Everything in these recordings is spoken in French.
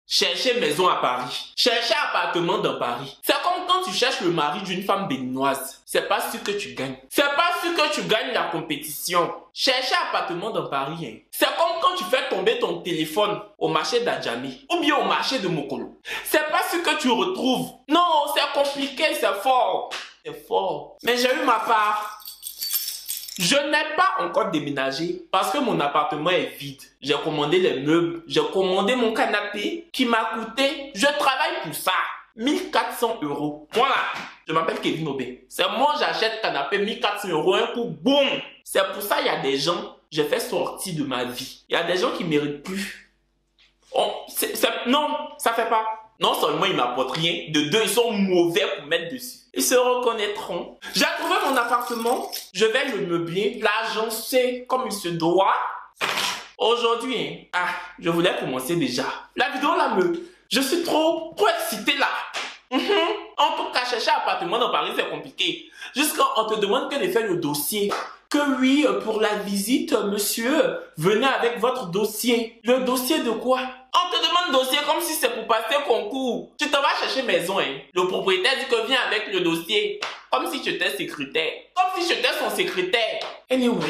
Chercher maison à Paris, chercher appartement dans Paris. C'est comme quand tu cherches le mari d'une femme béninoise. C'est pas sûr que tu gagnes. C'est pas sûr que tu gagnes la compétition. Chercher appartement dans Paris, hein. C'est comme quand tu fais tomber ton téléphone au marché d'Adjamé ou bien au marché de Mokolo. C'est pas sûr que tu retrouves. Non, c'est compliqué, c'est fort. C'est fort. Mais j'ai eu ma part. Je n'ai pas encore déménagé parce que mon appartement est vide. J'ai commandé les meubles, j'ai commandé mon canapé qui m'a coûté, je travaille pour ça, 1400 €. Voilà, je m'appelle Kevin Obé. C'est moi j'achète canapé 1400 € un coup, boum. C'est pour ça il y a des gens, j'ai fait sortir de ma vie. Il y a des gens qui ne méritent plus. Non, ça fait pas. Non seulement ils m'apportent rien, de deux, ils sont mauvais pour mettre dessus. Ils se reconnaîtront. J'ai trouvé mon appartement, je vais le meubler, l'agencer comme il se doit. Aujourd'hui, je voulais commencer déjà. La vidéo là je suis trop excité là. En tout cas, chercher un appartement dans Paris, c'est compliqué. Jusqu'à on te demande que de faire le dossier. Que oui, pour la visite, monsieur, venez avec votre dossier. Le dossier de quoi? On te demande dossier comme si c'est pour passer un concours. Tu te vas chercher maison, hein. Le propriétaire dit que viens avec le dossier. Comme si tu étais secrétaire. Comme si j'étais son secrétaire. Anyway.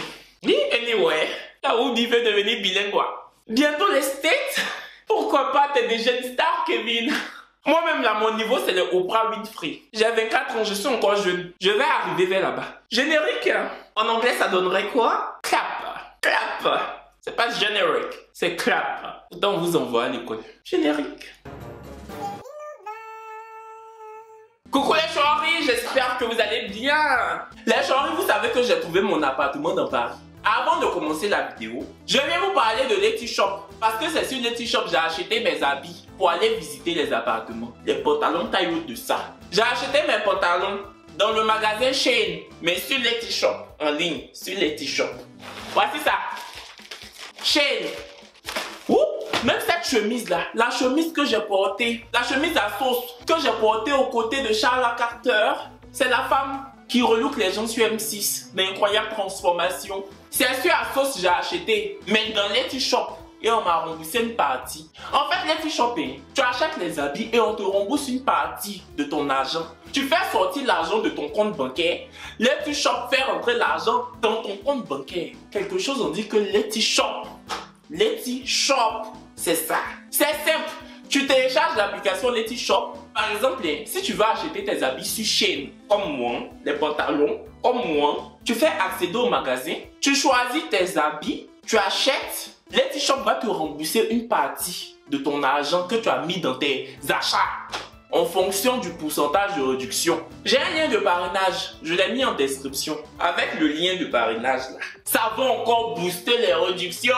Là où il veut devenir bilingue, quoi. Bientôt les States. Pourquoi pas, t'es des jeunes stars, Kevin? Moi-même, là, mon niveau, c'est le Oprah Winfrey. J'ai 24 ans, je suis encore jeune. Je vais arriver vers là-bas. Générique, en anglais, ça donnerait quoi? Clap. Clap. C'est pas générique, c'est clap. Pourtant, on vous envoie à l'école. Générique. Coucou les choris, j'espère que vous allez bien. Les choris, vous savez que j'ai trouvé mon appartement dans Paris. Avant de commencer la vidéo, je viens vous parler de Letty Shop. Parce que c'est sur Letty Shop j'ai acheté mes habits pour aller visiter les appartements. Les pantalons taille haute de ça. J'ai acheté mes pantalons dans le magasin Shein, mais sur Letty Shop, en ligne, sur Letty Shop. Voici ça. Shein. Même cette chemise là, la chemise que j'ai portée, la chemise à sauce que j'ai portée aux côtés de Charles Carter, c'est la femme qui relook les gens sur M6, d'incroyables transformations. C'est sur à sauce j'ai acheté, mais dans Letty Shop, et on m'a remboursé une partie. En fait, Letty Shop, tu achètes les habits et on te rembourse une partie de ton argent. Tu fais sortir l'argent de ton compte bancaire. Letty Shop fait rentrer l'argent dans ton compte bancaire. Quelque chose on dit que Letty Shop. Letty Shop, c'est ça. C'est simple. Tu télécharges l'application Letty Shop. Par exemple, si tu veux acheter tes habits sur Shein, comme moi, les pantalons, comme moi, tu fais accéder au magasin, tu choisis tes habits, tu achètes. Letty Shop va te rembourser une partie de ton argent que tu as mis dans tes achats en fonction du pourcentage de réduction. J'ai un lien de parrainage, je l'ai mis en description. Avec le lien de parrainage là, ça va encore booster les réductions.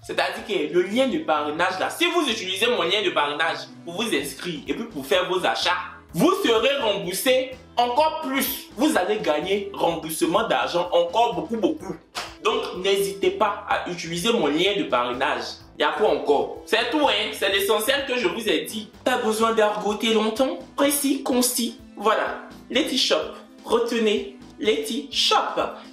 C'est-à-dire que le lien de parrainage là, si vous utilisez mon lien de parrainage pour vous inscrire et puis pour faire vos achats, vous serez remboursé encore plus. Vous allez gagner remboursement d'argent encore beaucoup. Donc n'hésitez pas à utiliser mon lien de parrainage. Il y a quoi encore? C'est tout, hein? C'est l'essentiel que je vous ai dit. Pas besoin d'argoter longtemps. Précis, concis. Voilà. Letty Shop. Retenez. Letty Shop.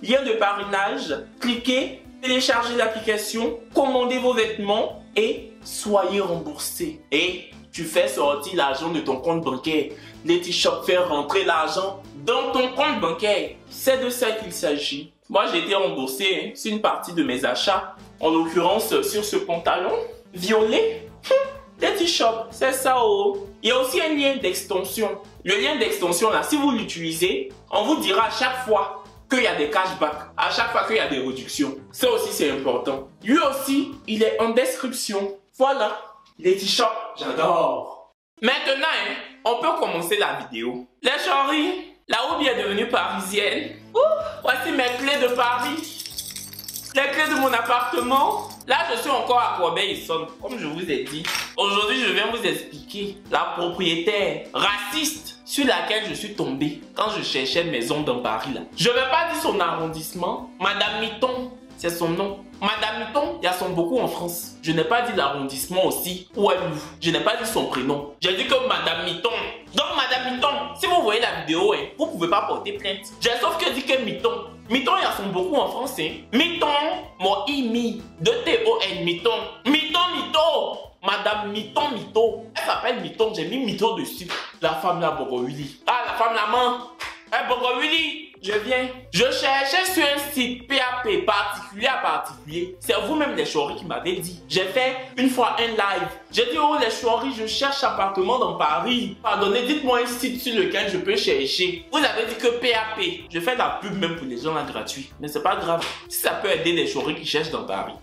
Lien de parrainage. Cliquez. Téléchargez l'application. Commandez vos vêtements. Et soyez remboursé. Et tu fais sortir l'argent de ton compte bancaire. Letty Shop fait rentrer l'argent dans ton compte bancaire. C'est de ça qu'il s'agit. Moi, j'ai été remboursé sur une partie de mes achats. En l'occurrence, sur ce pantalon violet. Letty Shop, c'est ça, oh. Il y a aussi un lien d'extension. Le lien d'extension, là, si vous l'utilisez, on vous dira à chaque fois qu'il y a des cashbacks, à chaque fois qu'il y a des réductions. Ça aussi, c'est important. Lui aussi, il est en description. Voilà. Letty Shop, j'adore. Maintenant, on peut commencer la vidéo. Les choris, la Obi est devenue parisienne. Voici mes clés de Paris. Les clés de mon appartement. Là, je suis encore à Corbeil-Essonnes, comme je vous ai dit. Aujourd'hui, je viens vous expliquer la propriétaire raciste sur laquelle je suis tombé quand je cherchais maison dans Paris. Là. Je ne vais pas dire son arrondissement. Madame Mitton, c'est son nom. Madame Mitton, il y a son beaucoup en France. Je n'ai pas dit l'arrondissement aussi où elle loue. Je n'ai pas dit son prénom. J'ai dit que Madame Mitton. Donc Madame Mitton, si vous voyez la vidéo, vous ne pouvez pas porter plainte. J'ai sauf que dit que Mitton. Mitton, il y a son beaucoup en français. Mitton, mon imi, de T-O-N, Mitton. Mitton. Madame Miton Mito. Elle s'appelle Miton, j'ai mis Mito dessus. La femme là, Bogo Willy. Ah, la femme là, main. Eh, Bogo Willy, je viens. Je cherchais sur un site PAP, particulier à particulier. C'est vous-même les choris qui m'avez dit. J'ai fait une fois un live. J'ai dit, oh les choris, je cherche appartement dans Paris. Pardonnez, dites-moi un site sur lequel je peux chercher. Vous avez dit que PAP. Je fais de la pub même pour les gens là gratuits. Mais c'est pas grave. Si ça peut aider les choris qui cherchent dans Paris.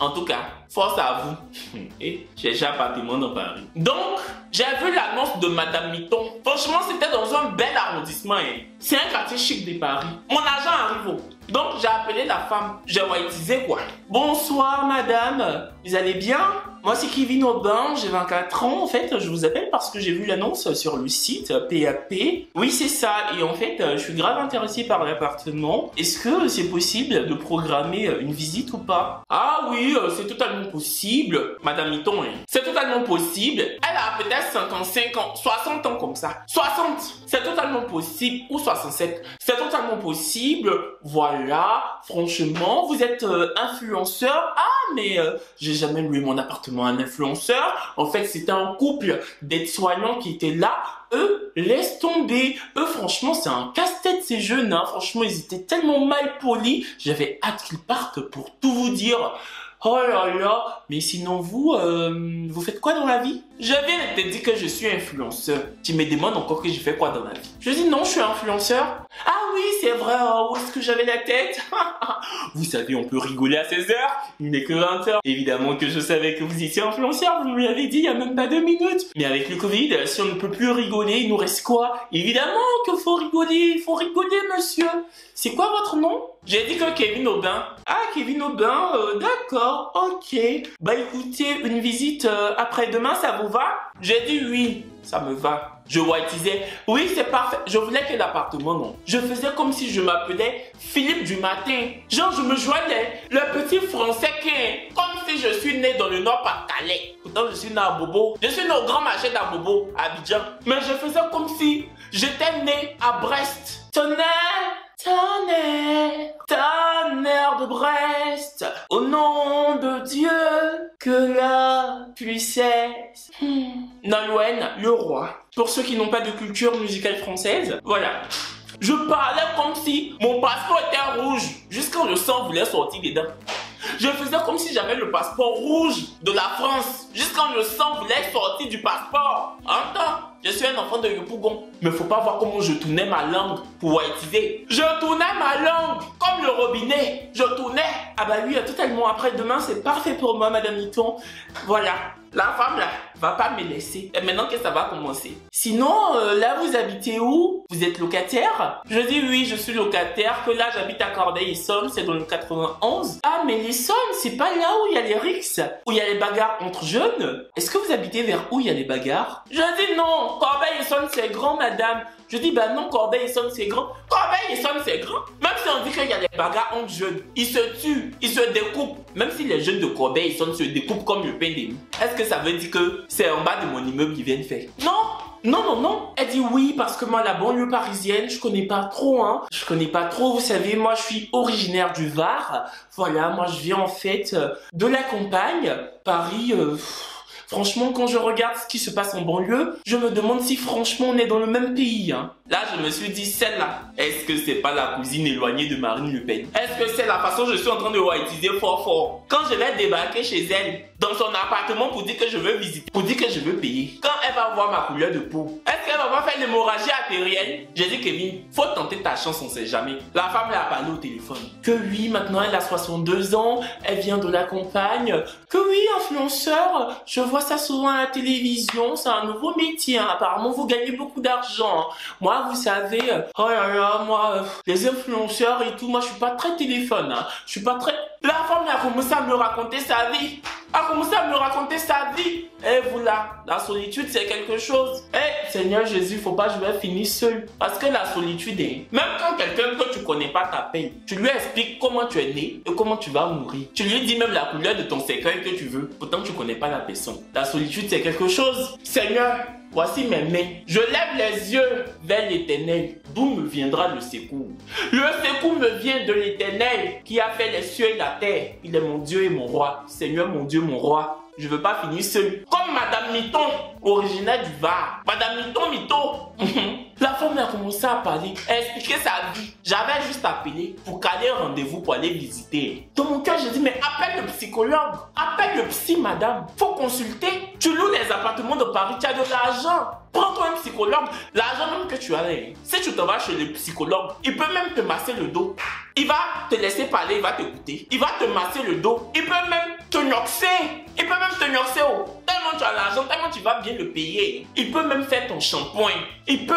En tout cas, force à vous. Et cherchez appartement dans Paris. Donc, j'ai vu l'annonce de Madame Miton. Franchement, c'était dans un bel arrondissement. Hein. C'est un quartier chic de Paris. Mon agent arrive au. Donc, j'ai appelé la femme. J'ai whiteisé quoi. Bonsoir, madame. Vous allez bien? Moi, c'est Kevin Aubin. J'ai 24 ans. En fait, je vous appelle parce que j'ai vu l'annonce sur le site PAP. Oui, c'est ça. Et en fait, je suis grave intéressé par l'appartement. Est-ce que c'est possible de programmer une visite ou pas? Ah oui, c'est totalement possible. Madame Miton, hein. C'est totalement possible. Elle a peut-être 55 ans, 60 ans comme ça. 60! C'est totalement possible. Ou 67. C'est totalement possible. Voilà. Franchement, vous êtes influenceur. Ah, mais j'ai jamais loué mon appartement à un influenceur. En fait, c'était un couple d'aides-soignants qui étaient là. Eux, laisse tomber. Eux, franchement, c'est un casse-tête ces jeunes. Hein. Franchement, ils étaient tellement mal polis. J'avais hâte qu'ils partent pour tout vous dire. Oh là là, mais sinon vous, vous faites quoi dans la vie? Je viens de te dire que je suis influenceur. Tu me demandes encore que je fais quoi dans la vie? Je dis non, je suis influenceur. Ah oui, c'est vrai, où est-ce que j'avais la tête? Vous savez, on peut rigoler à 16 heures, il n'est que 20 heures. Évidemment que je savais que vous étiez influenceur, vous me l'avez dit il y a même pas 2 minutes. Mais avec le Covid, si on ne peut plus rigoler, il nous reste quoi? Évidemment qu'il faut rigoler, monsieur. C'est quoi votre nom? J'ai dit que Kevin Aubin. Ah, Kevin Aubin, d'accord, ok. Bah écoutez, une visite après-demain, ça vous va? J'ai dit oui, ça me va. Je whiteisais. Oui, c'est parfait. Je voulais que l'appartement, non. Je faisais comme si je m'appelais Philippe du matin. Genre, je me joignais le petit français qui, comme si je suis né dans le Nord-Pas-de-Calais. Pourtant, je suis né à Bobo. Je suis né au Grand Marché d'Abobo, à Abidjan. Mais je faisais comme si j'étais né à Brest. Tonnerre de Brest, au nom de Dieu, que la puissesse. Nolwenn Leroy. Pour ceux qui n'ont pas de culture musicale française, voilà. Je parlais comme si mon passeport était rouge, jusqu'à le sang voulait sortir dedans. Je faisais comme si j'avais le passeport rouge de la France, jusqu'à le sang voulait sortir du passeport. Entends? Je suis un enfant de Yopougon. Mais faut pas voir comment je tournais ma langue pour whiteiser. Je tournais ma langue comme le robinet. Je tournais. Ah bah oui, totalement. Après-demain, c'est parfait pour moi, Madame Miton. Voilà. La femme là va pas me laisser. Et maintenant que ça va commencer. Sinon, là vous habitez où? Vous êtes locataire? Je dis oui, je suis locataire. Que là j'habite à Corbeil-Essonnes, c'est dans le 91. Ah mais l'Essonne, c'est pas là où il y a les rixes, où il y a les bagarres entre jeunes? Est-ce que vous habitez vers où il y a les bagarres? Je dis non, Corbeil-Essonnes c'est grand, madame. Je dis bah non, Corbeil-Essonnes c'est grand. Corbeil-Essonnes c'est grand. Même si on dit qu'il y a des bagarres entre jeunes, ils se tuent, ils se découpent. Même si les jeunes de Corbeil-Essonnes se découpent comme le pain des mous. Est-ce que ça veut dire que c'est en bas de mon immeuble qu'ils viennent faire? Non. Non, non, non. Elle dit oui parce que moi, la banlieue parisienne, je connais pas trop, hein. Je connais pas trop, vous savez, moi, je suis originaire du Var. Voilà, moi, je viens en fait de la campagne. Paris, franchement, quand je regarde ce qui se passe en banlieue, je me demande si franchement on est dans le même pays. Hein. Là, je me suis dit, celle-là, est-ce que c'est pas la cousine éloignée de Marine Le Pen? Est-ce que c'est la façon dont je suis en train de whiteiser fort fort? Quand je vais débarquer chez elle, dans son appartement pour dire que je veux visiter, pour dire que je veux payer, quand elle va voir ma couleur de peau, est-ce qu'elle va pas faire l'hémorragie artérielle? J'ai dit, Kevin, faut tenter ta chance, on sait jamais. La femme, elle a parlé au téléphone. Que oui, maintenant elle a 62 ans, elle vient de la campagne. Que oui, influenceur, je vois ça souvent à la télévision, c'est un nouveau métier, hein. Apparemment vous gagnez beaucoup d'argent. Hein. Moi, vous savez, oh là là, moi, les influenceurs et tout, moi je suis pas très téléphone, hein. Je suis pas très... La femme a commencé à me raconter sa vie. Et vous là, la solitude c'est quelque chose. Seigneur Jésus, faut pas que je vais finir seul. Parce que la solitude est... Même quand quelqu'un que tu connais pas t'appelle, tu lui expliques comment tu es né et comment tu vas mourir. Tu lui dis même la couleur de ton cercueil que tu veux. Pourtant tu connais pas la personne. La solitude c'est quelque chose. Seigneur, voici mes mains. Je lève les yeux vers l'Éternel. D'où me viendra le secours? Le secours me vient de l'Éternel qui a fait les cieux et la terre. Il est mon Dieu et mon roi. Seigneur, mon Dieu, mon roi. je veux pas finir seul. Comme Madame Miton, originaire du Var. Madame Mito. La femme a commencé à parler, à expliquer sa vie. J'avais juste appelé pour caler un rendez-vous pour aller visiter. Dans mon cœur, j'ai dit, mais appelle le psychologue. Appelle le psy, madame. Faut consulter. Tu loues les appartements de Paris, tu as de l'argent. Prends-toi un psychologue. L'argent même que tu as là, si tu te vas chez le psychologue, il peut même te masser le dos. Il va te laisser parler, il va t'écouter. Il va te masser le dos. Il peut même te noxer. Il peut même te noxer. Oh. Tellement tu as l'argent, tellement tu vas bien le payer. Il peut même faire ton shampoing. Il peut.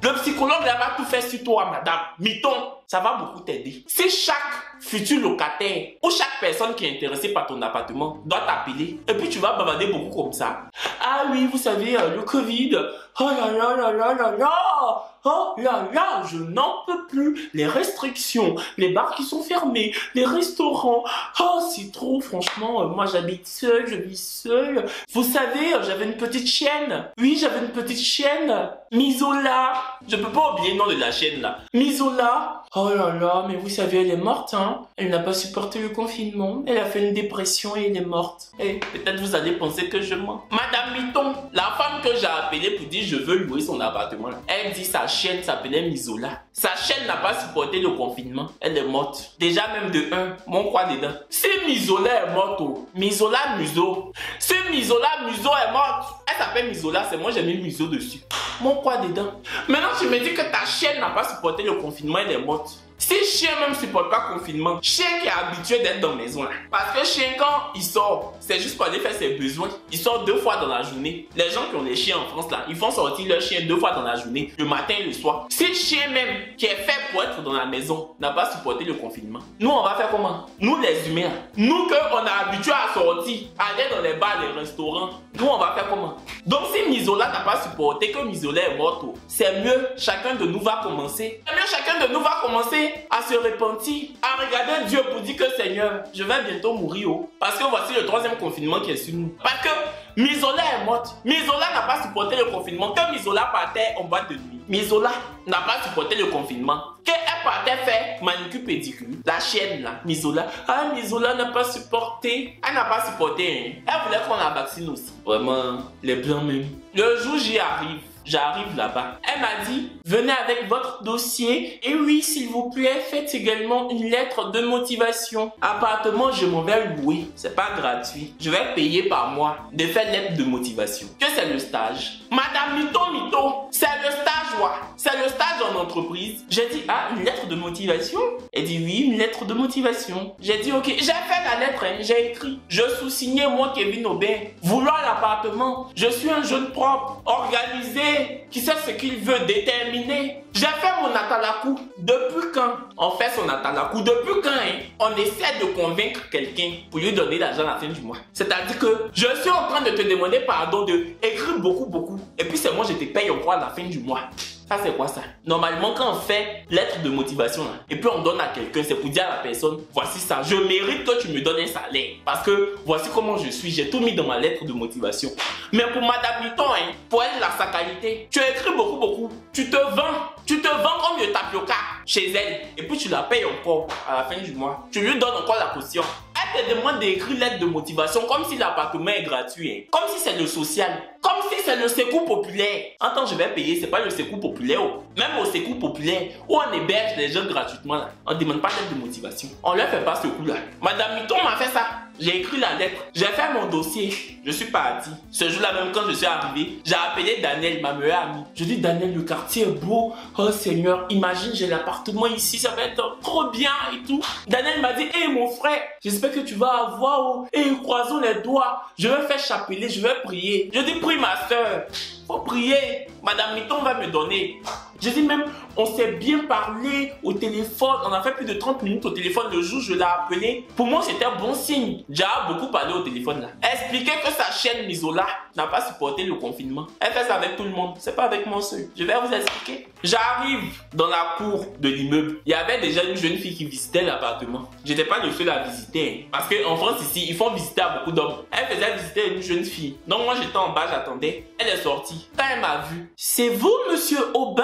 Le psychologue là va tout faire sur toi, madame. Miton, ça va beaucoup t'aider. Si chaque futur locataire ou chaque personne qui est intéressée par ton appartement doit t'appeler, et puis tu vas bavarder beaucoup comme ça. Ah oui, vous savez, le Covid. Oh là là là là là là. Oh là là, je n'en peux plus. Les restrictions, les bars qui sont fermés, les restaurants. Oh, c'est trop, franchement. Moi, j'habite seule, je vis seule. Vous savez, j'avais une petite chienne. Oui, j'avais une petite chienne. Misola. Je peux pas oublier le nom de la chienne, là. Misola. Oh là là, mais vous savez, elle est morte, hein. Elle n'a pas supporté le confinement. Elle a fait une dépression et elle est morte. Et peut-être vous allez penser que je mens. Madame Miton, la femme que j'ai appelée pour dire je veux louer son appartement, là. Elle dit sa chienne s'appelait Misola. Sa chienne n'a pas supporté le confinement. Elle est morte. Déjà même de 1, mon quoi dedans. Si Misola est morte, oh, Misola Muso. Si Misola Muso est morte, elle s'appelle Misola, c'est moi j'ai mis Muso dessus. Mon quoi dedans. Maintenant tu me dis que ta chienne n'a pas supporté le confinement, elle est morte. Si chien même supporte pas le confinement, chien qui est habitué d'être dans la maison là. Parce que chien quand il sort, c'est juste pour aller faire ses besoins. Il sort 2 fois dans la journée. Les gens qui ont des chiens en France là, ils font sortir leur chien 2 fois dans la journée, le matin et le soir. Si chien même qui est fait pour être dans la maison n'a pas supporté le confinement, nous on va faire comment? Nous les humains, nous que on a habitué à sortir, à aller dans les bars, les restaurants, nous on va faire comment? Donc si Misola n'a pas supporté que Misola est morte, c'est mieux chacun de nous va commencer. C'est mieux chacun de nous va commencer à se repentir, à regarder Dieu pour dire que Seigneur, je vais bientôt mourir. Oh, parce que voici le 3e confinement qui est sur nous. Parce que Misola est morte. Misola n'a pas supporté le confinement. Quand Misola partait en boîte de nuit, Misola n'a pas supporté le confinement. Quand elle partait faire manicure pédicure, la chienne là, Misola, ah Misola n'a pas supporté. Elle n'a pas supporté. Hein. Elle voulait qu'on la vaccine aussi. Vraiment, les blancs même. Le jour j'y arrive. J'arrive là-bas. Elle m'a dit, venez avec votre dossier. Et oui, s'il vous plaît, faites également une lettre de motivation. Appartement, je m'en vais louer. C'est pas gratuit. Je vais payer par mois de faire lettre de motivation. Que c'est le stage? Madame Mito, c'est le stage, ouais. C'est le stage en entreprise. J'ai dit, ah, une lettre de motivation? Elle dit, oui, une lettre de motivation. J'ai dit, ok, j'ai fait la lettre, hein. J'ai écrit. Je sous-signais, moi, Kevin Aubin, vouloir l'appartement. Je suis un jeune propre, organisé, qui sait ce qu'il veut, déterminer. J'ai fait mon atalakou. Depuis quand on fait son atalakou? Depuis quand on essaie de convaincre quelqu'un pour lui donner l'argent à la fin du mois? C'est-à-dire que je suis en train de te demander pardon de écrire beaucoup. Et puis c'est moi je te paye encore à la fin du mois. Ça c'est quoi ça? Normalement quand on fait lettre de motivation là, et puis on donne à quelqu'un, c'est pour dire à la personne, voici ça, je mérite que tu me donnes un salaire. Parce que voici comment je suis, j'ai tout mis dans ma lettre de motivation. Mais pour Madame Miton, hein, pour elle, sa qualité, tu as écrit beaucoup. Tu te vends comme le tapioca chez elle. Et puis tu la payes encore à la fin du mois. Tu lui donnes encore la caution. Elle te demande d'écrire lettre de motivation comme si l'appartement est gratuit. Hein. Comme si c'est le social. Comme si c'est le secours populaire. Attends, je vais payer, c'est pas le secours populaire. Oh. Même au secours populaire, où on héberge les gens gratuitement, là, on ne demande pas lettre de motivation. On leur fait pas ce coup-là. Madame Miton m'a fait ça. J'ai écrit la lettre, j'ai fait mon dossier, je suis parti. Ce jour-là même quand je suis arrivé, j'ai appelé Daniel, ma meilleure amie. Je dis Daniel, le quartier est beau. Oh Seigneur, imagine j'ai l'appartement ici, ça va être trop bien et tout. Daniel m'a dit, hé mon frère, j'espère que tu vas avoir, oh, croisons les doigts. Je vais faire chapeler, je vais prier. Je dis prie ma soeur, faut prier. Madame Miton va me donner. Je dis même, on s'est bien parlé au téléphone. On a fait plus de 30 minutes au téléphone le jour où je l'ai appelé. Pour moi, c'était un bon signe. J'ai beaucoup parlé au téléphone là. Expliquer que sa chaîne Misola n'a pas supporté le confinement. Elle fait ça avec tout le monde. C'est pas avec moi seul. Je vais vous expliquer. J'arrive dans la cour de l'immeuble. Il y avait déjà une jeune fille qui visitait l'appartement. J'étais pas le seul à visiter. Parce qu'en France ici, ils font visiter à beaucoup d'hommes. Elle faisait visiter une jeune fille. Donc moi, j'étais en bas, j'attendais. Elle est sortie. Quand elle m'a vu, c'est vous, monsieur Aubin?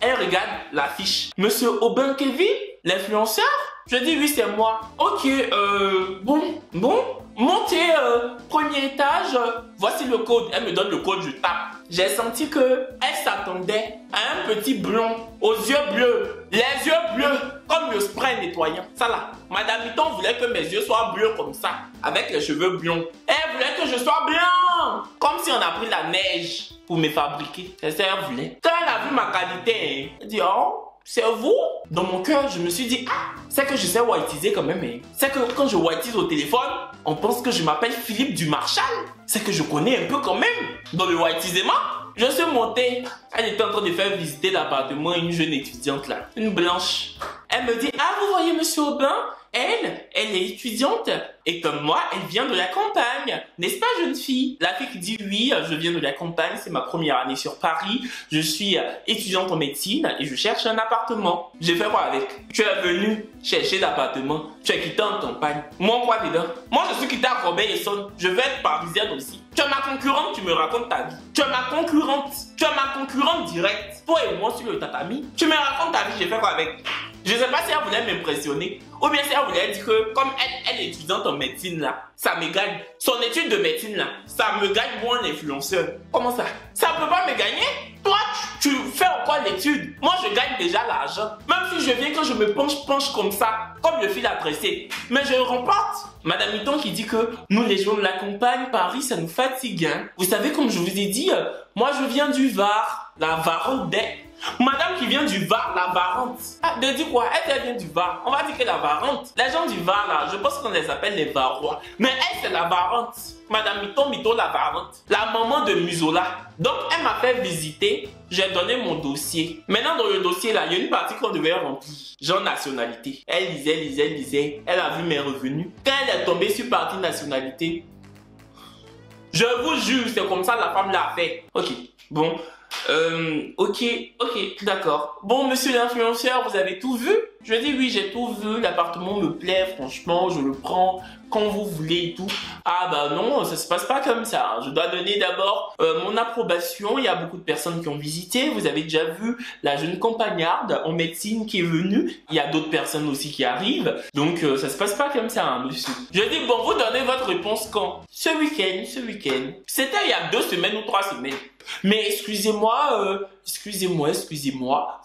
Elle regarde l'affiche. Monsieur Aubin Kevin? l'influenceur? Je dis oui, c'est moi. Ok, bon. Montez, premier étage, voici le code. Elle me donne le code, je tape. J'ai senti que elle s'attendait à un petit blond, aux yeux bleus, les yeux bleus, comme le spray nettoyant. Ça là, Madame Mitton voulait que mes yeux soient bleus comme ça, avec les cheveux blonds. Elle voulait que je sois blanc, comme si on a pris la neige pour me fabriquer. C'est ça qu'elle voulait. Quand elle a vu ma qualité, elle dit oh. C'est vous? Dans mon cœur, je me suis dit, ah, c'est que je sais whiteiser quand même. Hein. C'est que quand je whiteise au téléphone, on pense que je m'appelle Philippe Dumarchal. C'est que je connais un peu quand même. Dans le whiteisement, je suis montée. Elle était en train de faire visiter l'appartement à une jeune étudiante là, une blanche. Elle me dit, ah, vous voyez Monsieur Aubin? Elle est étudiante et comme moi, elle vient de la campagne. N'est-ce pas, jeune fille? La fille qui dit oui, je viens de la campagne, c'est ma première année sur Paris. Je suis étudiante en médecine et je cherche un appartement. J'ai fait quoi avec? Tu es venu chercher l'appartement, tu es quitté en campagne. Moi, quoi dedans? Moi, je suis quitté à Corbeil-Essonnes. Je vais être parisienne aussi. Tu es ma concurrente, tu me racontes ta vie. Tu es ma concurrente. Tu es ma concurrente directe. Toi et moi sur le tatami. Tu me racontes ta vie, j'ai fait quoi avec? Je sais pas si elle voulait m'impressionner ou bien si elle voulait dire que comme elle est étudiante en médecine là, ça me gagne. Son étude de médecine là, ça me gagne moi en influenceur. Comment ça? Ça peut pas me gagner? Toi, tu fais encore l'étude. Moi, je gagne déjà l'argent. Même si je viens quand je me penche comme ça, comme le fil à tresser. Mais je remporte. Madame Mitton qui dit que nous les gens de la campagne, Paris, ça nous fatigue. Hein? Vous savez, comme je vous ai dit, moi je viens du Var, la Varente des... Madame qui vient du Var, la Varente. Ah, de dire quoi? Elle vient du Var. On va dire que la Varente. Les gens du Var là, je pense qu'on les appelle les Varois. Mais elle, c'est la Varente. Madame Mitton, la Varente. La maman de Musola. Donc, elle m'a fait visiter. J'ai donné mon dossier. Maintenant, dans le dossier là, il y a une partie qu'on devait remplir. Genre nationalité. Elle lisait. Elle a vu mes revenus. Quand elle est tombée sur partie nationalité, je vous jure, c'est comme ça la femme l'a fait. Ok, bon. Ok, d'accord. Bon, monsieur l'influenceur, vous avez tout vu? Je dis oui, j'ai tout vu. L'appartement me plaît, franchement, je le prends quand vous voulez et tout. Ah bah non, ça se passe pas comme ça. Je dois donner d'abord mon approbation. Il y a beaucoup de personnes qui ont visité. Vous avez déjà vu la jeune campagnarde en médecine qui est venue. Il y a d'autres personnes aussi qui arrivent. Donc ça se passe pas comme ça, hein, monsieur. Je dis bon, vous donnez votre réponse quand? Ce week-end. C'était il y a 2 semaines ou 3 semaines. Mais excusez-moi,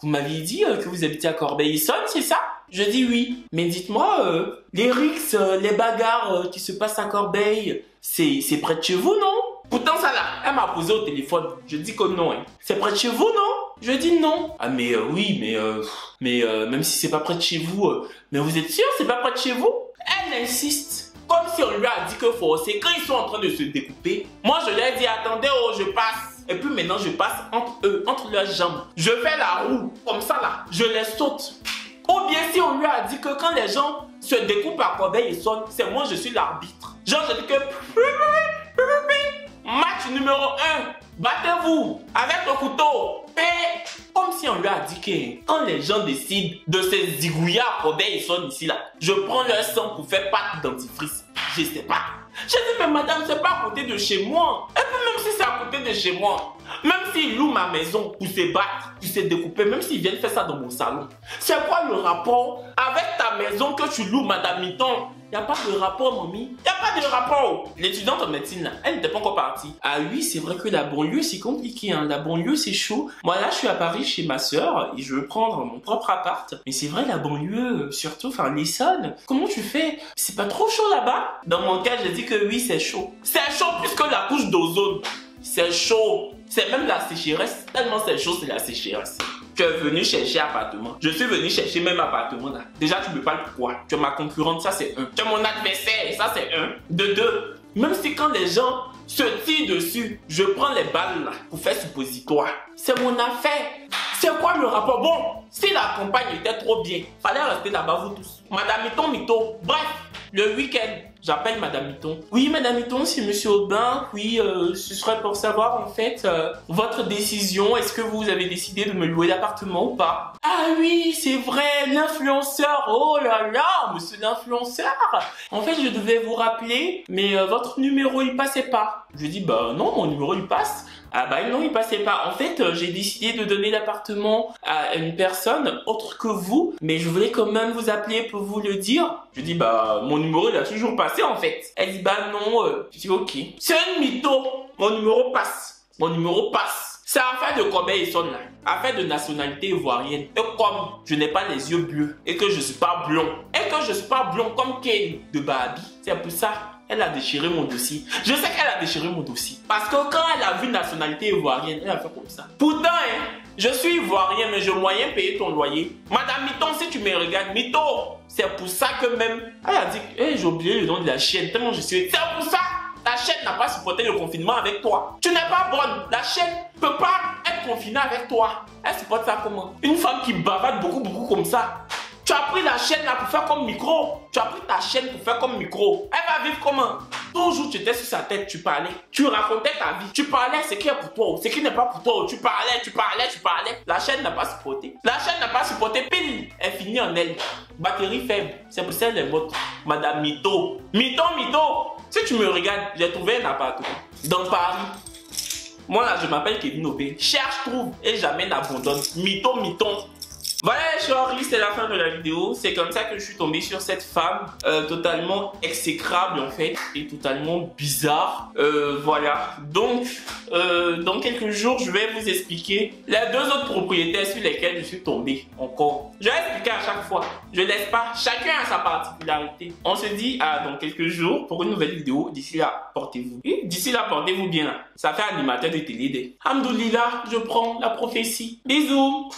vous m'aviez dit que vous habitiez à Corbeil-Essonnes, c'est ça? Je dis oui, mais dites-moi, les rixes, les bagarres qui se passent à Corbeil, c'est près de chez vous, non? Pourtant ça là, elle m'a posé au téléphone, je dis que non, hein. C'est près de chez vous, non? Je dis non. Ah mais oui, mais même si c'est pas près de chez vous, mais vous êtes sûr c'est pas près de chez vous? Elle insiste. Comme si on lui a dit que forcer, quand ils sont en train de se découper, moi je leur ai dit attendez, oh je passe. Et puis maintenant je passe entre eux, entre leurs jambes. Je fais la roue, comme ça là, je les saute. Ou bien si on lui a dit que quand les gens se découpent à Corbeil-Essonnes, c'est moi je suis l'arbitre. Genre je dis que match numéro 1, battez-vous avec le couteau. Et comme si on lui a dit que quand les gens décident de se zigouiller à Corbeil-Essonnes ici là, je prends leur sang pour faire pâte dentifrice. Je sais pas. J'ai dit mais madame c'est pas à côté de chez moi. Et puis même si c'est à côté de chez moi, même s'ils louent ma maison pour se battre, pour se découper, même s'ils viennent faire ça dans mon salon, c'est quoi le rapport avec ta maison que tu loues madame Mitton? Y a pas de rapport, mamie. Y a pas de rapport. L'étudiante en médecine, là, elle n'était pas encore partie. Ah oui, c'est vrai que la banlieue, c'est compliqué. Hein. La banlieue, c'est chaud. Moi, là, je suis à Paris chez ma soeur et je veux prendre mon propre appart. Mais c'est vrai, la banlieue, surtout, enfin, l'Essonne. Comment tu fais? C'est pas trop chaud là-bas? Dans mon cas, j'ai dit que oui, c'est chaud. C'est chaud plus que la couche d'ozone. C'est chaud. C'est même la sécheresse. Tellement c'est chaud, c'est la sécheresse. Tu es venu chercher appartement. Je suis venu chercher même appartement là. Déjà, tu me parles pourquoi? Tu es ma concurrente, ça c'est 1. Tu es mon adversaire, ça c'est 1. De 2. Même si quand les gens se tirent dessus, je prends les balles là pour faire suppositoire. C'est mon affaire. C'est quoi le rapport? Bon, si la campagne était trop bien, fallait rester là-bas vous tous. Madame Mitton. Bref, le week-end, j'appelle Madame Mitton. Oui, Madame Mitton, c'est Monsieur Aubin. Oui, ce serait pour savoir en fait votre décision. Est-ce que vous avez décidé de me louer l'appartement ou pas? Ah oui, c'est vrai, l'influenceur. Oh là là, monsieur l'influenceur. En fait, je devais vous rappeler, mais votre numéro il passait pas. Je dis bah non, mon numéro il passe. Ah bah non, il passait pas. En fait, j'ai décidé de donner l'appartement à une personne autre que vous, mais je voulais quand même vous appeler pour vous le dire. Je dis bah mon numéro il a toujours passé en fait. Elle dit bah non. Je dis ok. C'est un mytho. Mon numéro passe. Mon numéro passe. C'est affaire de Corbeil-Essonnes là. Affaire de nationalité ivoirienne. Et comme je n'ai pas les yeux bleus et que je suis pas blond et que je suis pas blond comme Ken de Barbie, c'est pour ça. Elle a déchiré mon dossier. Je sais qu'elle a déchiré mon dossier. Parce que quand elle a vu nationalité ivoirienne, elle a fait comme ça. Pourtant, je suis ivoirien, mais je moyen payer ton loyer. Madame Miton, si tu me regardes, Mito, c'est pour ça que même... Elle a dit, j'ai oublié le nom de la chaîne, tellement je suis... C'est pour ça, la chaîne n'a pas supporté le confinement avec toi. Tu n'es pas bonne. La chaîne ne peut pas être confinée avec toi. Elle supporte ça comment? Une femme qui bavarde beaucoup comme ça. Tu as pris la chaîne là pour faire comme micro. Tu as pris ta chaîne pour faire comme micro. Elle va vivre comment? Toujours tu étais sur sa tête, tu parlais. Tu racontais ta vie. Tu parlais ce qui est pour toi, ce qui n'est pas pour toi. Tu parlais. La chaîne n'a pas supporté. La chaîne n'a pas supporté. Pile, elle finit en elle. Batterie faible. C'est pour ça qu'elle est morte. Madame Mito. Mito. Si tu me regardes, j'ai trouvé un appartement dans Paris. Moi là, je m'appelle Kevin Obé. Cherche, trouve et jamais n'abandonne. Miton. Voilà les chéris, c'est la fin de la vidéo. C'est comme ça que je suis tombé sur cette femme totalement exécrable en fait et totalement bizarre. Voilà. Donc, dans quelques jours, je vais vous expliquer les deux autres propriétaires sur lesquels je suis tombé encore. Je vais expliquer à chaque fois. Je laisse pas. Chacun a sa particularité. On se dit à dans quelques jours pour une nouvelle vidéo. D'ici là, portez-vous. D'ici là, portez-vous bien. Ça fait animateur de télé. Alhamdoulilah, je prends la prophétie. Bisous.